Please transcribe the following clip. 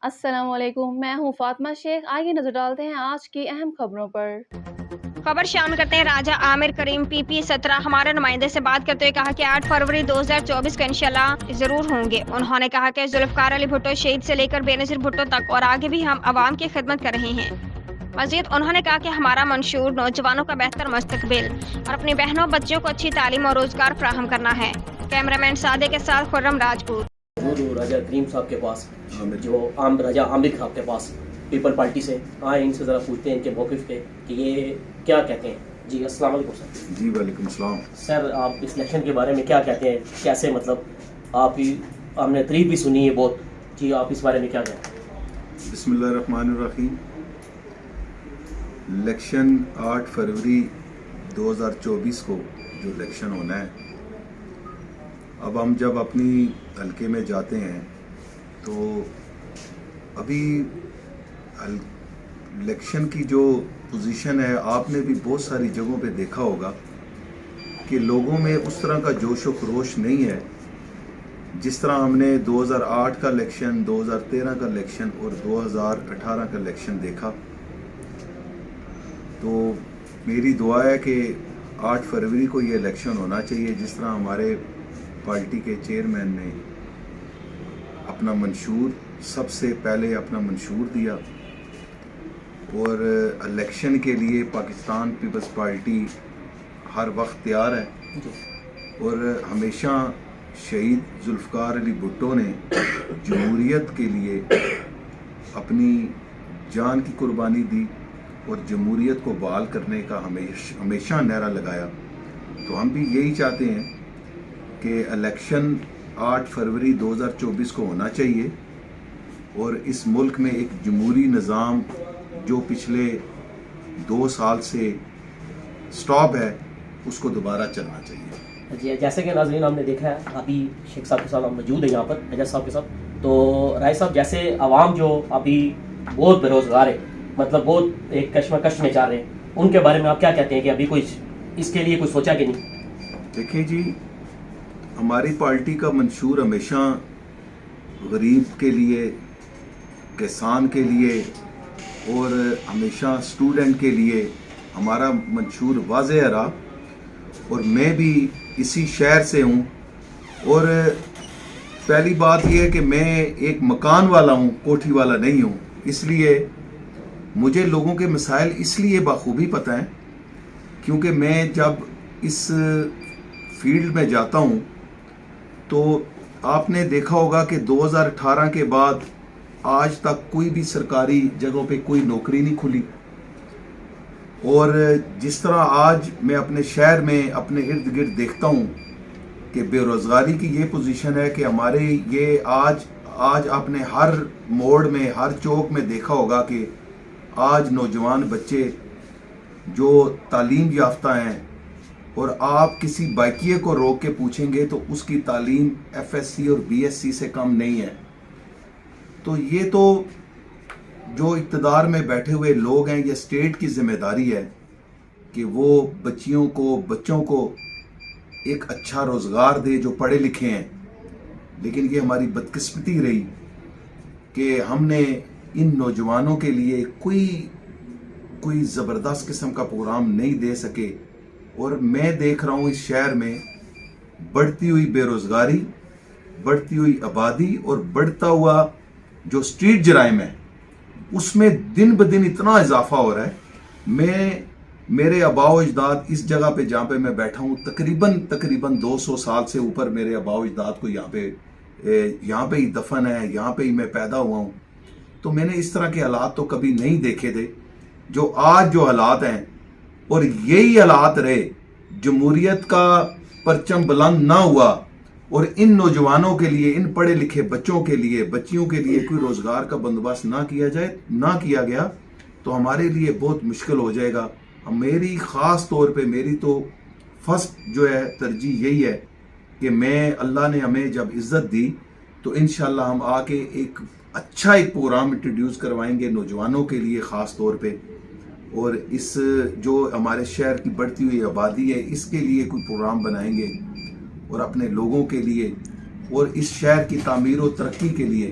السلام علیکم، میں ہوں فاطمہ شیخ۔ آئیے نظر ڈالتے ہیں آج کی اہم خبروں پر۔ خبر شامل کرتے ہیں راجہ عامر کریم PP 17 ہمارے نمائندے سے بات کرتے ہوئے کہا کہ 8 فروری 2024 کو انشاءاللہ ضرور ہوں گے۔ انہوں نے کہا کہ ذوالفقار علی بھٹو شہید سے لے کر بےنظیر بھٹو تک اور آگے بھی ہم عوام کی خدمت کر رہے ہیں۔ مزید انہوں نے کہا کہ ہمارا منشور نوجوانوں کا بہتر مستقبل اور اپنی بہنوں بچیوں کو اچھی تعلیم اور روزگار فراہم کرنا ہے۔ کیمرامین سادے کے ساتھ خرم راجپوت۔ راجہ کریم صاحب کے پاس جو راجہ عامر صاحب کے پاس پیپل پارٹی سے آئے، ان سے ذرا پوچھتے ہیں ان کے موقف کے کہ یہ کیا کہتے ہیں۔ جی السلام علیکم سر۔ جی وعلیکم السلام۔ سر آپ اس الیکشن کے بارے میں کیا کہتے ہیں؟ کیسے مطلب ہم نے تعریف بھی سنی ہے بہت، جی آپ اس بارے میں کیا کہتے ہیں؟ بسم اللہ الرحمن الرحیم۔ الیکشن 8 فروری 2024 کو جو الیکشن ہونا ہے، اب ہم جب اپنی حلقے میں جاتے ہیں تو ابھی الیکشن کی جو پوزیشن ہے، آپ نے بھی بہت ساری جگہوں پہ دیکھا ہوگا کہ لوگوں میں اس طرح کا جوش و خروش نہیں ہے جس طرح ہم نے 2008 کا الیکشن، 2013 کا الیکشن اور 2018 کا الیکشن دیکھا۔ تو میری دعا ہے کہ 8 فروری کو یہ الیکشن ہونا چاہیے، جس طرح ہمارے پارٹی کے چیئرمین نے اپنا منشور سب سے پہلے اپنا منشور دیا، اور الیکشن کے لیے پاکستان پیپلز پارٹی ہر وقت تیار ہے، اور ہمیشہ شہید ذوالفقار علی بھٹو نے جمہوریت کے لیے اپنی جان کی قربانی دی اور جمہوریت کو بحال کرنے کا ہمیشہ نعرہ لگایا۔ تو ہم بھی یہی چاہتے ہیں کہ الیکشن 8 فروری 2024 کو ہونا چاہیے، اور اس ملک میں ایک جمہوری نظام جو پچھلے 2 سال سے سٹاپ ہے، اس کو دوبارہ چلنا چاہیے۔ جی جیسے کہ ناظرین ہم نے دیکھا ہے، ابھی شیخ صاحب کے ساتھ ہم موجود ہیں یہاں پر، نجار صاحب کے ساتھ۔ تو رائے صاحب، جیسے عوام جو ابھی بہت بے روزگار ہے، مطلب بہت ایک کشمکش میں چل رہے ہیں، ان کے بارے میں آپ کیا کہتے ہیں کہ ابھی کوئی اس کے لیے کچھ سوچا کہ نہیں؟ دیکھیں جی، ہماری پارٹی کا منشور ہمیشہ غریب کے لیے، کسان کے لیے اور ہمیشہ اسٹوڈنٹ کے لیے ہمارا منشور واضح رہا، اور میں بھی اسی شہر سے ہوں۔ اور پہلی بات یہ ہے کہ میں ایک مکان والا ہوں، کوٹھی والا نہیں ہوں، اس لیے مجھے لوگوں کے مسائل اس لیے بخوبی پتہ ہیں کیونکہ میں جب اس فیلڈ میں جاتا ہوں تو آپ نے دیکھا ہوگا کہ 2018 کے بعد آج تک کوئی بھی سرکاری جگہوں پہ کوئی نوکری نہیں کھلی، اور جس طرح آج میں اپنے شہر میں اپنے ارد گرد دیکھتا ہوں کہ بے روزگاری کی یہ پوزیشن ہے کہ ہمارے یہ آج آپ نے ہر موڑ میں، ہر چوک میں دیکھا ہوگا کہ آج نوجوان بچے جو تعلیم یافتہ ہیں، اور آپ کسی بائکیے کو روک کے پوچھیں گے تو اس کی تعلیم FSC اور BSc سے کم نہیں ہے۔ تو یہ تو جو اقتدار میں بیٹھے ہوئے لوگ ہیں، یہ اسٹیٹ کی ذمہ داری ہے کہ وہ بچوں کو ایک اچھا روزگار دے جو پڑھے لکھے ہیں۔ لیکن یہ ہماری بدقسمتی رہی کہ ہم نے ان نوجوانوں کے لیے کوئی زبردست قسم کا پروگرام نہیں دے سکے، اور میں دیکھ رہا ہوں اس شہر میں بڑھتی ہوئی بے روزگاری، بڑھتی ہوئی آبادی اور بڑھتا ہوا جو اسٹریٹ جرائم ہے، اس میں دن بدن اتنا اضافہ ہو رہا ہے۔ میرے آباء و اجداد اس جگہ پہ جہاں پہ میں بیٹھا ہوں تقریباً 200 سال سے اوپر میرے آباء و اجداد کو یہاں پہ ہی دفن ہے، یہاں پہ ہی میں پیدا ہوا ہوں۔ تو میں نے اس طرح کے حالات تو کبھی نہیں دیکھے تھے جو آج جو حالات ہیں، اور یہی حالات رہے، جمہوریت کا پرچم بلند نہ ہوا اور ان نوجوانوں کے لیے، ان پڑھے لکھے بچوں کے لیے، بچیوں کے لیے کوئی روزگار کا بندوبست نہ کیا گیا تو ہمارے لیے بہت مشکل ہو جائے گا۔ میری خاص طور پہ میری تو فرسٹ جو ہے ترجیح یہی ہے کہ اللہ نے ہمیں جب عزت دی تو انشاءاللہ ہم آ کے ایک پروگرام انٹروڈیوس کروائیں گے نوجوانوں کے لیے خاص طور پہ، اور اس جو ہمارے شہر کی بڑھتی ہوئی آبادی ہے اس کے لیے کوئی پروگرام بنائیں گے، اور اپنے لوگوں کے لیے اور اس شہر کی تعمیر و ترقی کے لیے